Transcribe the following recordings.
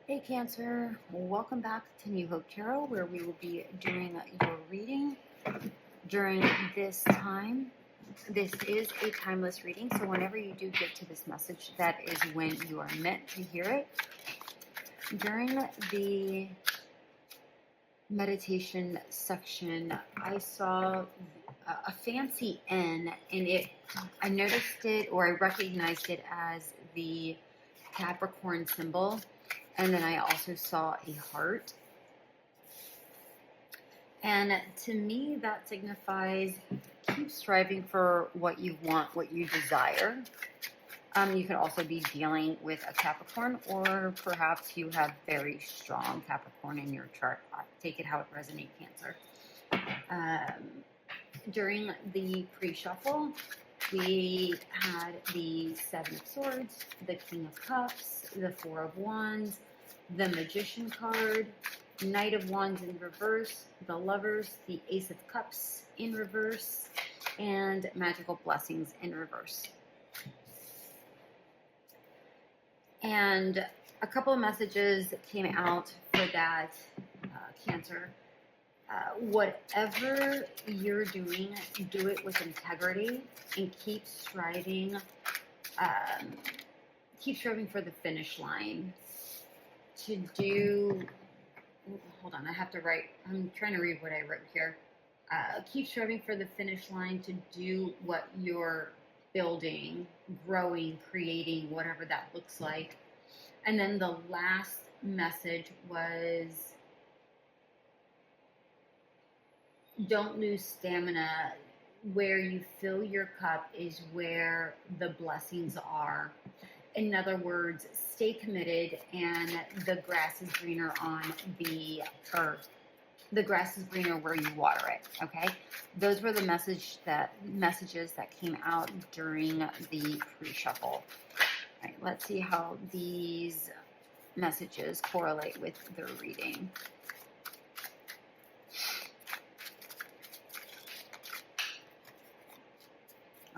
Hey Cancer, welcome back to New Hope Tarot, where we will be doing your reading during this time. This is a timeless reading, so whenever you do get to this message, that is when you are meant to hear it. During the meditation section, I saw a fancy N, and I noticed it, or I recognized it as the Capricorn symbol. And then I also saw a heart. And to me, that signifies keep striving for what you want, what you desire. You could also be dealing with a Capricorn, or perhaps you have very strong Capricorn in your chart. Take it how it resonates, Cancer. During the pre-shuffle, we had the Seven of Swords, the King of Cups, the Four of Wands, the Magician card, Knight of Wands in reverse, the Lovers, the Ace of Cups in reverse, and Magical Blessings in reverse. And a couple of messages came out for that, Cancer. Whatever you're doing, do it with integrity and keep striving for the finish line. To do, hold on, I have to write, I'm trying to read what I wrote here. Keep striving for the finish line to do what you're building, growing, creating, whatever that looks like. And then the last message was, don't lose stamina. Where you fill your cup is where the blessings are. In other words, stay committed, and the grass is greener on the earth. The grass is greener where you water it. Okay, those were the messages that came out during the pre-shuffle. All right, let's see how these messages correlate with the reading.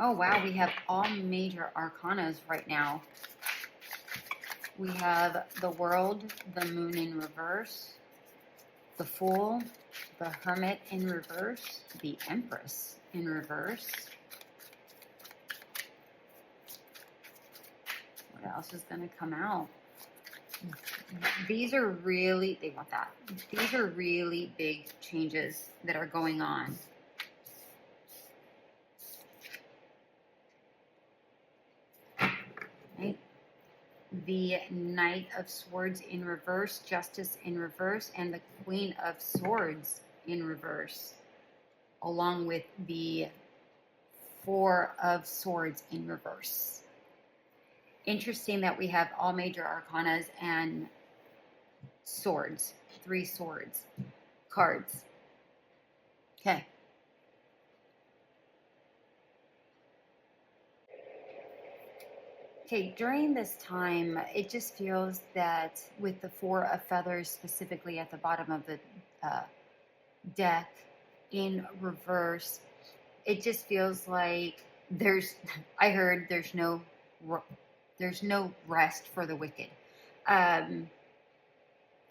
Oh wow, we have all major arcanas right now. We have the World, the Moon in reverse, the Fool, the Hermit in reverse, the Empress in reverse. What else is going to come out? These are really, they want that. These are really big changes that are going on. Right? The Knight of Swords in reverse, Justice in reverse, and the Queen of Swords in reverse, along with the Four of Swords in reverse. Interesting that we have all major arcanas and swords, 3 swords cards. Okay. Okay, during this time, it just feels that with the Four of Feathers specifically at the bottom of the deck in reverse, it just feels like I heard there's no rest for the wicked.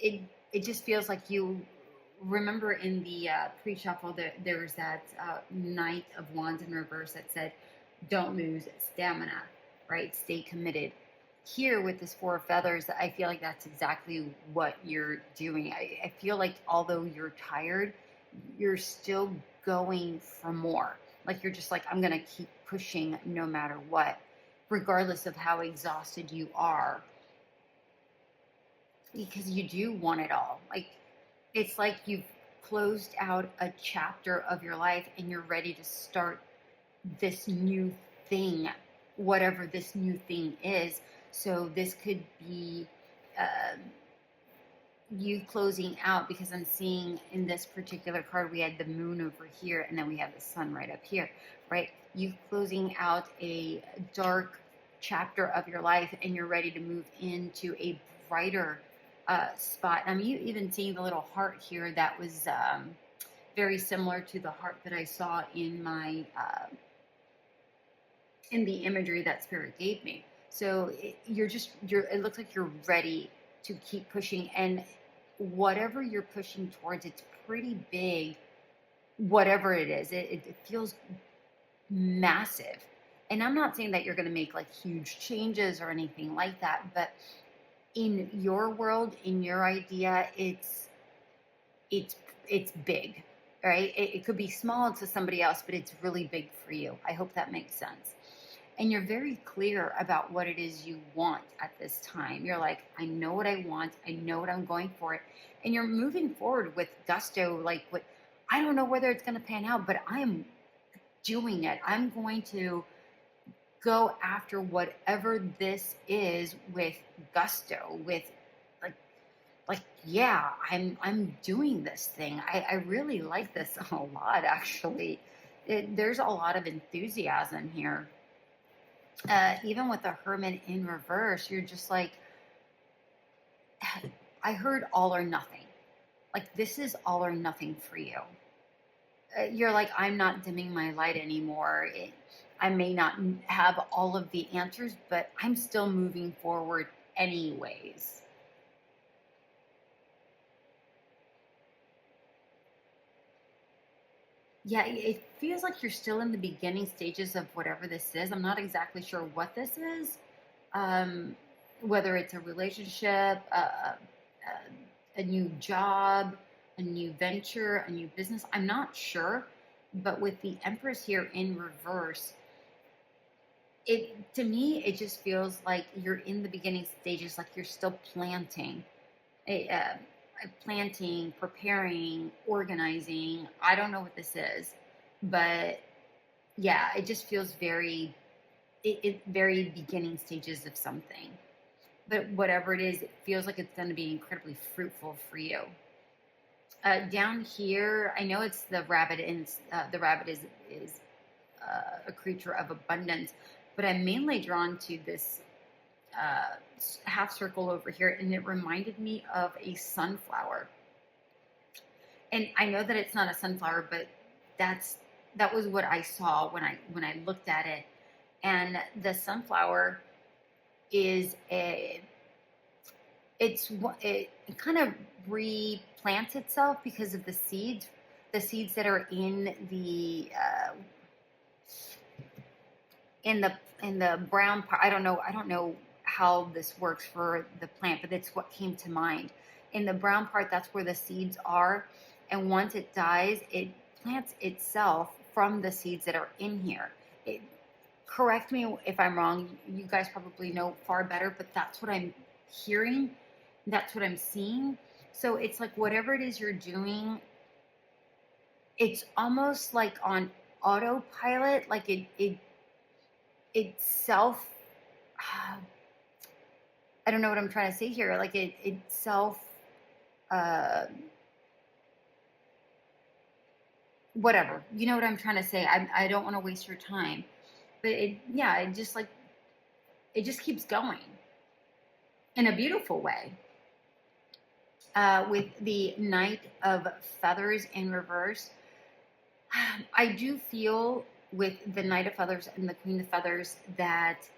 It just feels like you remember in the pre-shuffle that there was that Knight of Wands in reverse that said, don't lose stamina. Right? Stay committed. Here with this Four of Feathers, I feel like that's exactly what you're doing. I feel like although you're tired, you're still going for more. Like you're just like, I'm going to keep pushing no matter what, regardless of how exhausted you are. Because you do want it all. Like, it's like you've closed out a chapter of your life and you're ready to start this new thing, whatever this new thing is. So this could be you closing out, because I'm seeing in this particular card we had the moon over here and then we have the sun right up here, right? You closing out a dark chapter of your life and you're ready to move into a brighter spot. I'm even seeing the little heart here that was very similar to the heart that I saw in my in the imagery that Spirit gave me. So it looks like you're ready to keep pushing. And whatever you're pushing towards, it's pretty big. Whatever it is, it feels massive. And I'm not saying that you're going to make like huge changes or anything like that, but in your world, in your idea, it's it's big, right? It could be small to somebody else, but it's really big for you. I hope that makes sense. And you're very clear about what it is you want at this time. You're like, I know what I want. I know what I'm going for it. And you're moving forward with gusto. Like, what, I don't know whether it's going to pan out, but I am doing it. I'm going to go after whatever this is with gusto, with like yeah, I'm doing this thing. I really like this a lot, actually. There's a lot of enthusiasm here. Even with the Hermit in reverse, you're just like, I heard all or nothing. Like, this is all or nothing for you. You're like, I'm not dimming my light anymore. I may not have all of the answers, but I'm still moving forward anyways. Yeah, it feels like you're still in the beginning stages of whatever this is. I'm not exactly sure what this is. Um, Whether it's a relationship, a new job, a new venture, a new business, I'm not sure. But with the Empress here in reverse, it to me it just feels like you're in the beginning stages, like you're still planting. Planting, preparing, organizing. I don't know what this is, but yeah, it just feels very, it very beginning stages of something. But whatever it is, it feels like it's going to be incredibly fruitful for you. Down here, I know it's the rabbit, and the rabbit is a creature of abundance, but I'm mainly drawn to this uh, half circle over here, and it reminded me of a sunflower. And I know that it's not a sunflower, but that was what I saw when I looked at it. And the sunflower is it kind of replants itself because of the seeds that are in the brown part. I don't know how this works for the plant, but it's what came to mind. In the brown part, that's where the seeds are, and once it dies, it plants itself from the seeds that are in here. It, Correct me if I'm wrong. You guys probably know far better, but that's what I'm hearing. That's what I'm seeing. So it's like whatever it is you're doing, it's almost like on autopilot, like it self I don't know what I'm trying to say here. Like it self uh whatever. You know what I'm trying to say. I don't want to waste your time. But it just like it just keeps going in a beautiful way. With the Knight of Feathers in reverse, I do feel with the Knight of Feathers and the Queen of Feathers that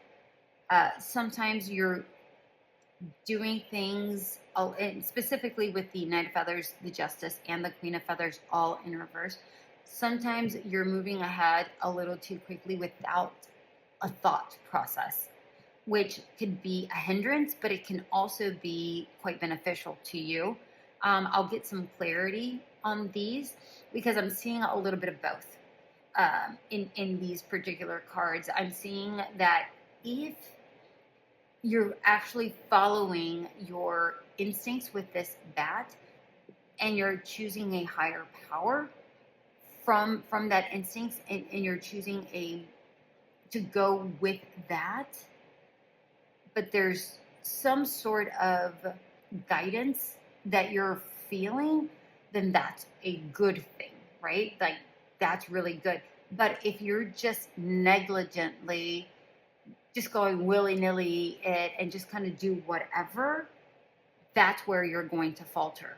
sometimes you're doing things, and specifically with the Knight of Feathers, the Justice, and the Queen of Feathers all in reverse. Sometimes you're moving ahead a little too quickly without a thought process, which could be a hindrance, but it can also be quite beneficial to you. I'll get some clarity on these because I'm seeing a little bit of both in these particular cards. I'm seeing that if you're actually following your instincts with this bat and you're choosing a higher power from that instincts, and you're choosing to go with that, but there's some sort of guidance that you're feeling, then that's a good thing, right? Like, that's really good. But if you're just negligently just going willy-nilly and just kind of do whatever, that's where you're going to falter,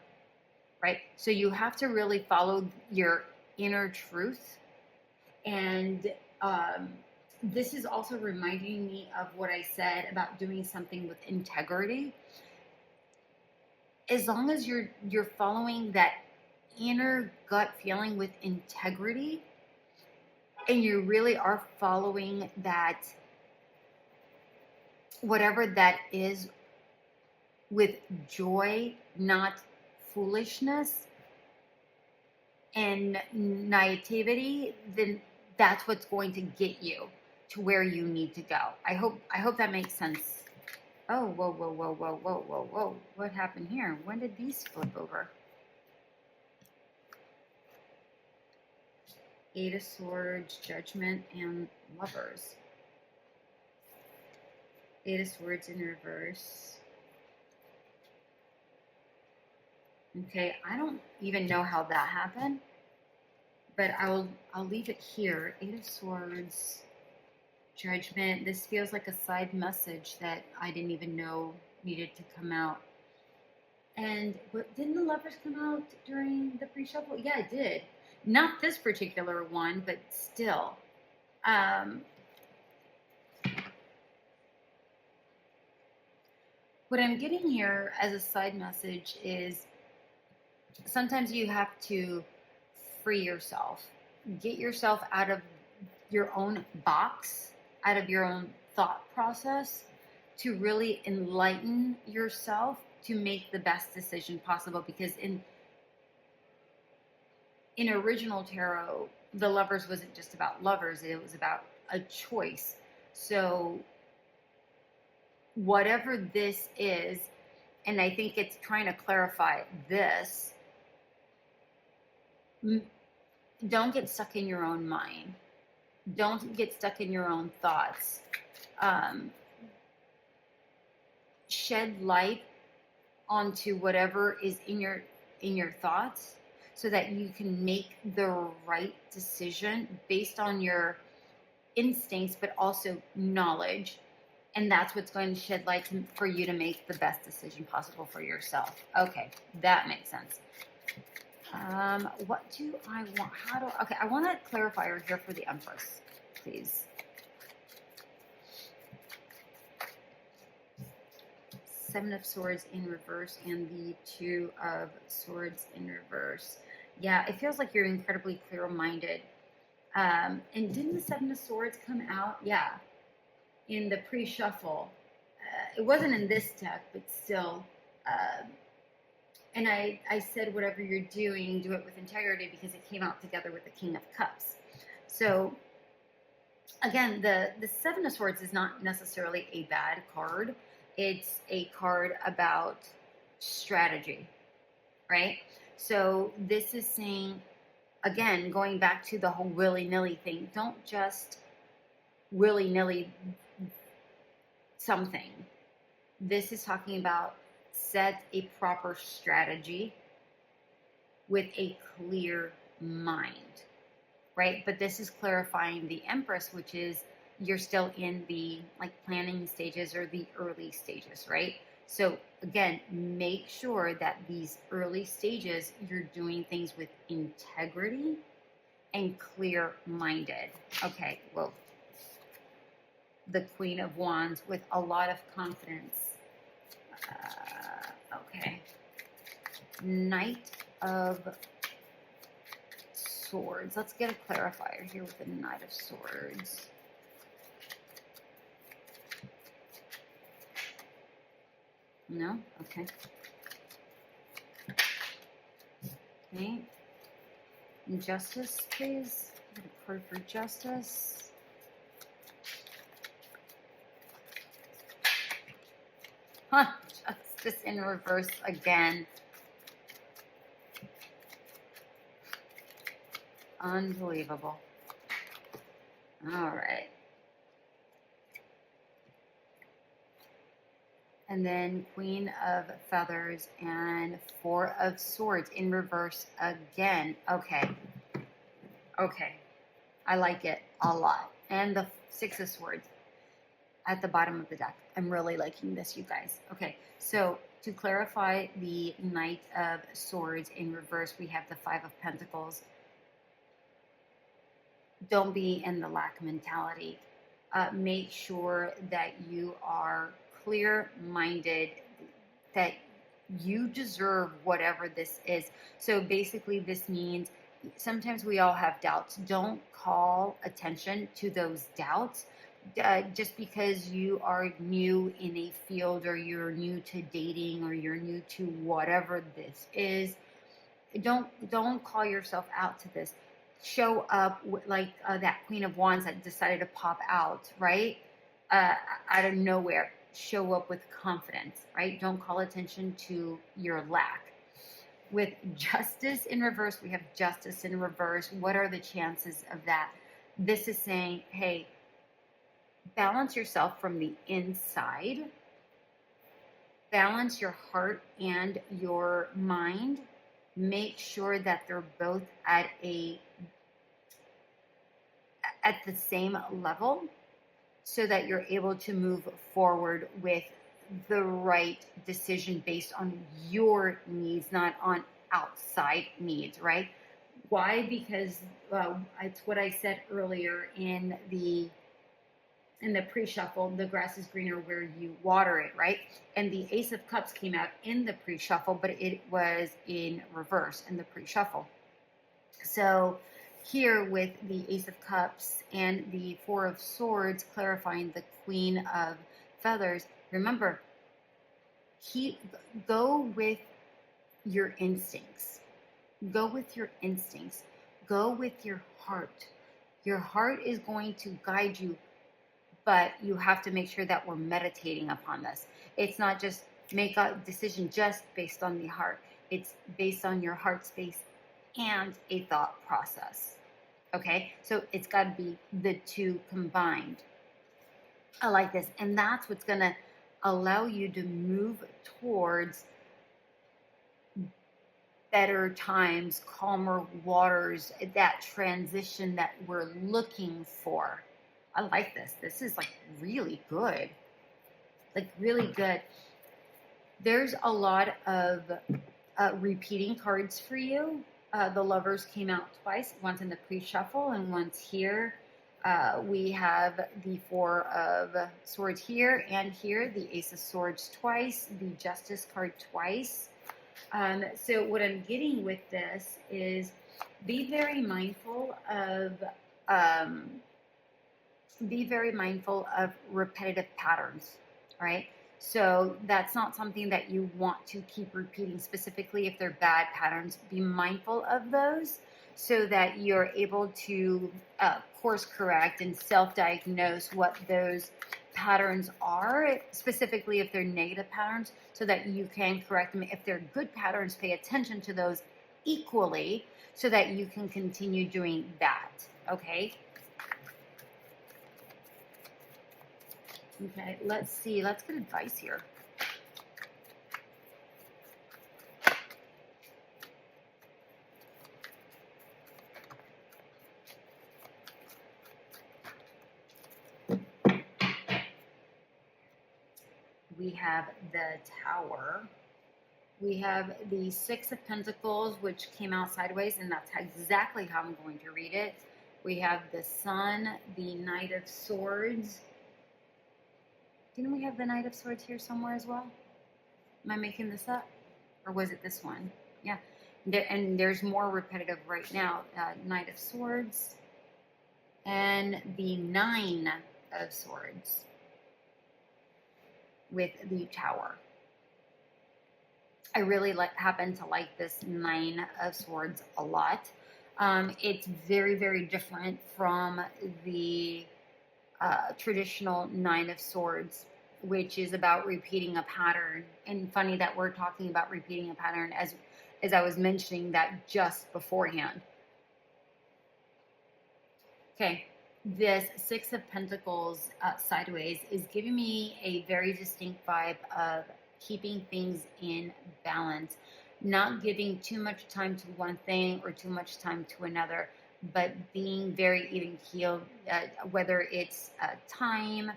right? So you have to really follow your inner truth. And this is also reminding me of what I said about doing something with integrity. as long as you're following that inner gut feeling with integrity, and you really are following that, whatever that is, with joy, not foolishness and naivety, then that's what's going to get you to where you need to go. I hope that makes sense. Oh, whoa, whoa, whoa, whoa, whoa, whoa, whoa. What happened here? When did these flip over? Eight of Swords, Judgment, and Lovers. Eight of Swords in reverse. Okay, I don't even know how that happened, but I'll leave it here. Eight of Swords, Judgment. This feels like a side message that I didn't even know needed to come out. And didn't the Lovers come out during the pre-shuffle? Yeah, it did. Not this particular one, but still. What I'm getting here as a side message is sometimes you have to free yourself, get yourself out of your own box, out of your own thought process, to really enlighten yourself to make the best decision possible. Because in original tarot, the Lovers wasn't just about lovers, it was about a choice. So whatever this is, and I think it's trying to clarify this, don't get stuck in your own mind. Don't get stuck in your own thoughts. Shed light onto whatever is in your thoughts, so that you can make the right decision based on your instincts, but also knowledge. And that's what's going to shed light for you to make the best decision possible for yourself. Okay, that makes sense. What do I want? Okay, I want a clarifier here for the Empress, please. Seven of Swords in reverse and the Two of Swords in reverse. Yeah, it feels like you're incredibly clear-minded. And didn't the Seven of Swords come out? Yeah, in the pre-shuffle. It wasn't in this deck, but still. And I said, whatever you're doing, do it with integrity, because it came out together with the King of Cups. So, again, the Seven of Swords is not necessarily a bad card. It's a card about strategy, right? So this is saying, again, going back to the whole willy-nilly thing, don't just willy-nilly something. This is talking about set a proper strategy with a clear mind, right? But this is clarifying the Empress, which is you're still in the planning stages or the early stages, right? So again, make sure that these early stages, you're doing things with integrity and clear-minded. Okay, well, the Queen of Wands with a lot of confidence. Okay. Knight of Swords. Let's get a clarifier here with the Knight of Swords. No? Okay. Okay. Justice, please. Get a card for Justice. Huh. Justice in reverse again. Unbelievable. All right. And then Queen of Feathers and Four of Swords in reverse again. Okay. Okay. I like it a lot. And the Six of Swords at the bottom of the deck. I'm really liking this, you guys. Okay. So to clarify the Knight of Swords in reverse, we have the Five of Pentacles. Don't be in the lack mentality. Make sure that you are clear-minded, that You deserve whatever this is. So basically, this means sometimes we all have doubts. Don't call attention to those doubts. Just because you are new in a field, or you're new to dating, or you're new to whatever this is, don't call yourself out to this. Show up like that Queen of Wands that decided to pop out, right? Out of nowhere. Show up with confidence, right? Don't call attention to your lack. With Justice in reverse, we have Justice in reverse. What are the chances of that? This is saying, hey, balance yourself from the inside. Balance your heart and your mind. Make sure that they're both at the same level, so that you're able to move forward with the right decision based on your needs, not on outside needs, right? Why? Because it's what I said earlier in the pre-shuffle. The grass is greener where you water it, right? And the Ace of Cups came out in the pre-shuffle, but it was in reverse in the pre-shuffle. So here with the Ace of Cups and the Four of Swords clarifying the Queen of Feathers, remember, go with your instincts. Go with your instincts. Go with your heart. Your heart is going to guide you, but you have to make sure that we're meditating upon this. It's not just make a decision just based on the heart. It's based on your heart space and a thought process. Okay, so it's got to be the two combined. I like this, and that's what's going to allow you to move towards better times, calmer waters, that transition that we're looking for. I like this. This is like really good. Like really good. There's a lot of repeating cards for you. The Lovers came out twice, once in the pre-shuffle and once here. We have the Four of Swords here and here, the Ace of Swords twice, the Justice card twice. So what I'm getting with this is be very mindful of repetitive patterns, right? So that's not something that you want to keep repeating, specifically if they're bad patterns. Be mindful of those so that you're able to course correct and self-diagnose what those patterns are, specifically if they're negative patterns, so that you can correct them. If they're good patterns, pay attention to those equally so that you can continue doing that, okay? Okay, let's see. Let's get advice here. We have the Tower. We have the Six of Pentacles, which came out sideways, and that's exactly how I'm going to read it. We have the Sun, the Knight of Swords. Didn't we have the Knight of Swords here somewhere as well? Am I making this up? Or was it this one? Yeah. And there's more repetitive right now. Knight of Swords and the Nine of Swords with the Tower. I really happen to like this Nine of Swords a lot. It's very, very different from the traditional Nine of Swords, which is about repeating a pattern. And funny that we're talking about repeating a pattern as I was mentioning that just beforehand. Okay, this Six of Pentacles sideways is giving me a very distinct vibe of keeping things in balance, not giving too much time to one thing or too much time to another, but being very even-keeled, whether it's time,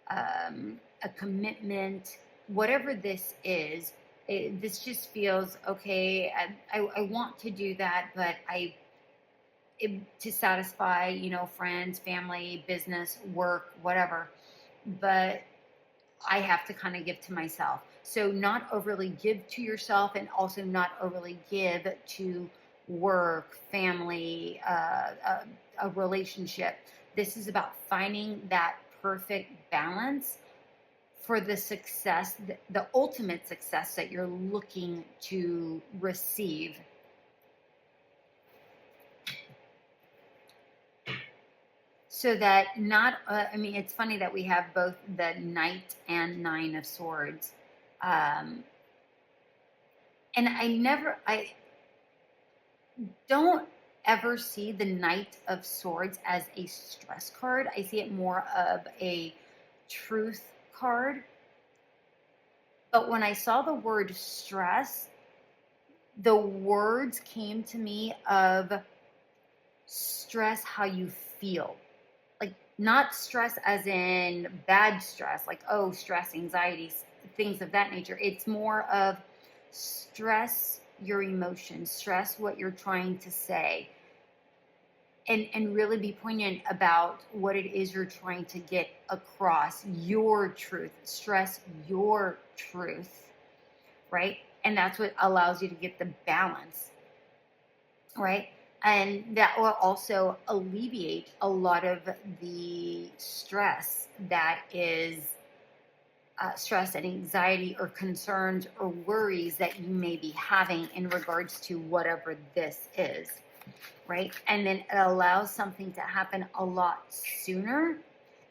a commitment, whatever this is. This just feels okay. I want to do that, but to satisfy, friends, family, business, work, whatever. But I have to kind of give to myself. So not overly give to yourself, and also not overly give to work, family, a relationship. This is about finding that perfect balance for the success, the ultimate success that you're looking to receive. So that not, I mean, it's funny that we have both the Knight and Nine of Swords. And I don't ever see the Knight of Swords as a stress card. I see it more of a truth card. But when I saw the word stress, the words came to me of stress, how you feel. Like, not stress as in bad stress, like, oh, stress, anxiety, things of that nature. It's more of stress your emotions, stress what you're trying to say, and really be poignant about what it is you're trying to get across, your truth. Stress your truth, right? And that's what allows you to get the balance, right? And that will also alleviate a lot of the stress that is stress and anxiety or concerns or worries that you may be having in regards to whatever this is, right? And then it allows something to happen a lot sooner,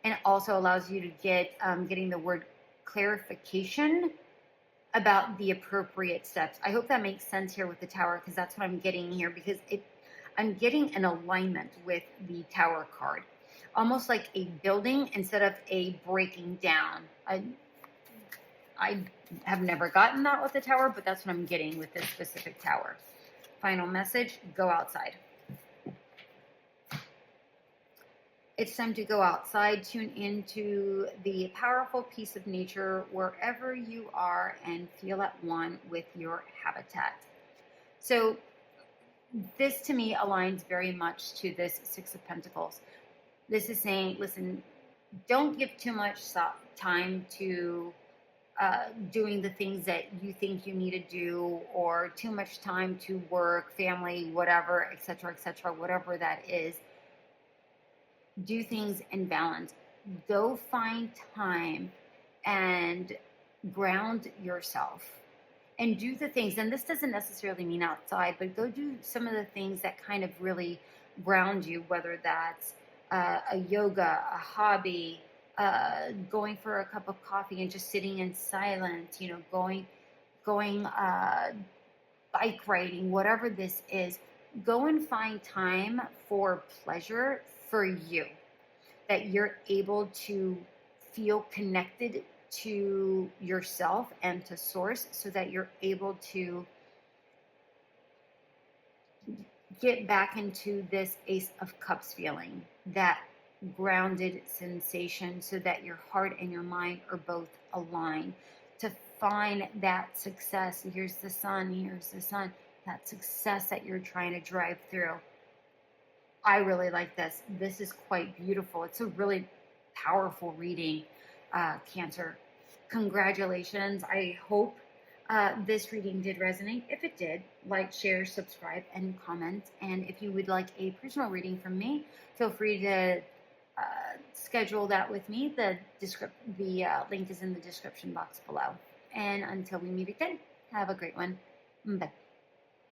and also allows you to get getting the word clarification about the appropriate steps. I hope that makes sense here with the Tower, because that's what I'm getting here, because I'm getting an alignment with the Tower card, almost like a building instead of a breaking down. I have never gotten that with the Tower, but that's what I'm getting with this specific Tower. Final message: go outside. It's time to go outside, tune into the powerful piece of nature wherever you are, and feel at one with your habitat. So this to me aligns very much to this Six of Pentacles. This is saying, listen, don't give too much time to doing the things that you think you need to do, or too much time to work, family, whatever, etc., whatever that is. Do things in balance. Go find time and ground yourself and do the things. And this doesn't necessarily mean outside, but go do some of the things that kind of really ground you, whether that's a yoga, a hobby, going for a cup of coffee and just sitting in silence, going bike riding, whatever this is. Go and find time for pleasure for you, that you're able to feel connected to yourself and to source, so that you're able to get back into this Ace of Cups feeling, that grounded sensation, so that your heart and your mind are both aligned, to find that success. Here's the sun, that success that you're trying to drive through. I really like this. This is quite beautiful. It's a really powerful reading, Cancer. Congratulations. I hope this reading did resonate. If it did, like, share, subscribe, and comment. And if you would like a personal reading from me, feel free to schedule that with me. The link is in the description box below. And until we meet again, have a great one. Bye.